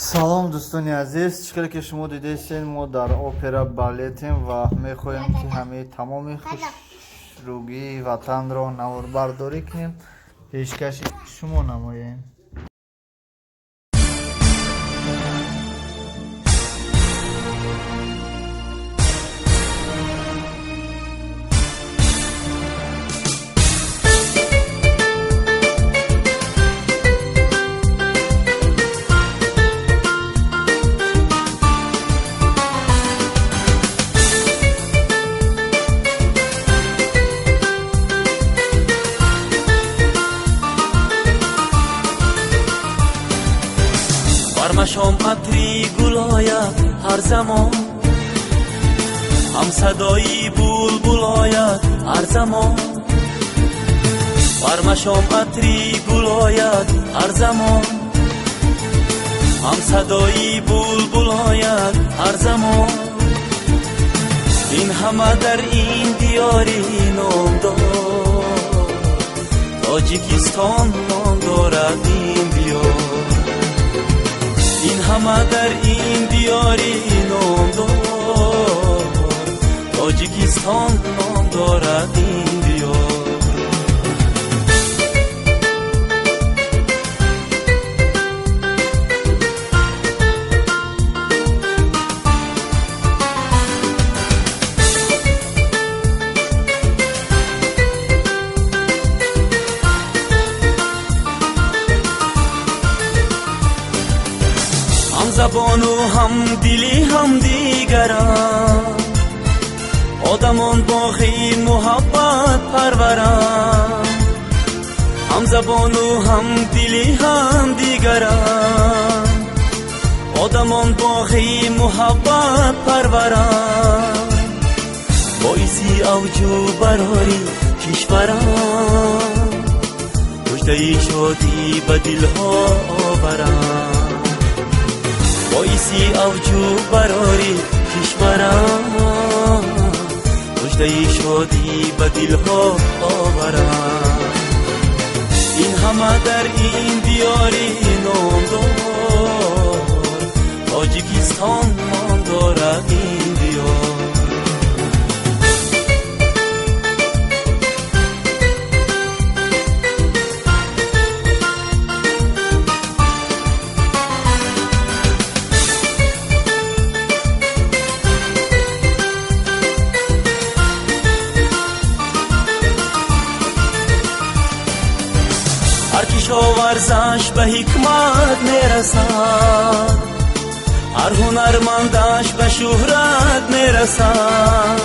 салом дӯстони азиз, чӣ қадр ки шумо дидесен мо дар опера балетем ва мехоҳем ки ҳамаи тамоми хушругии ватанро навбардорӣ кунем. пешкаши шумо намоем. چشم عطری گلاید هر زمان، هم صدایی بلبل آید هر زمان. برمشم عطری گلاید هر زمان، هم صدایی بلبل آید هر زمان. این همه در این دیاری نام دارد، تاجیکستان نام دارد این دیار. این همه در این دیاری نام دارد، تاجیکستان نام دارد این دیار. زبان و هم دلی هم دیگرند، آدمان باقی محبت پرورند. هم زبان و هم دلی هم دیگرند، آدمان باقی محبت پرورند. باعثی اوجو براری کشورند، مژده شادی به دلها آورند. باعثی اوجو براری کشورم، مژده شادی به دلها آورم. این همه در این دیاری نام دارد، تاجیکستان نام دارد این دیار. ورزش به حکمت میرسد، هر هنرمندش به شهرت میرسد.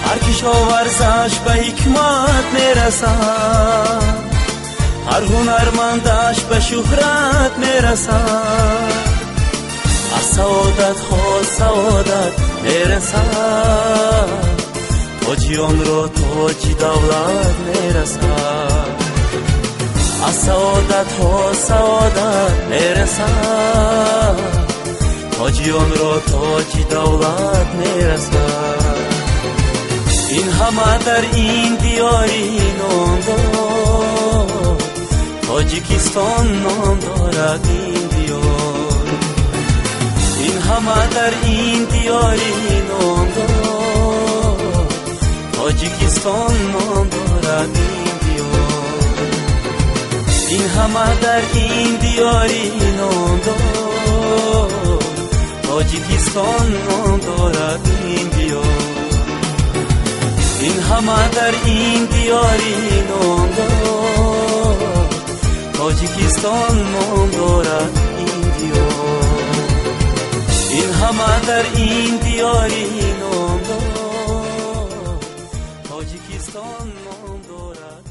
هر کشاورزش به حکمت میرسد، هر هنرمندش به شهرت میرسد. از سعادت ها سعادت میرسد، تاجیان را تاج دولت میرسد. از سعادت ها سعادت میرسد، تاجیان را تاج دولت میرسد. این همه در این دیاری نام دارد، تاجیکستان نام دارد این دیار. این همه در این دیاری نام دارد، تاجیکستان نام دارد این دیار. این همه در این دیاری نام دارد، تاجیکستان نام دارد این دیار. این همه در این دیاری نام دارد، تاجیکستان نام دارد این دیار. این همه در این دیاری نام دارد، تاجیکستان نام دارد.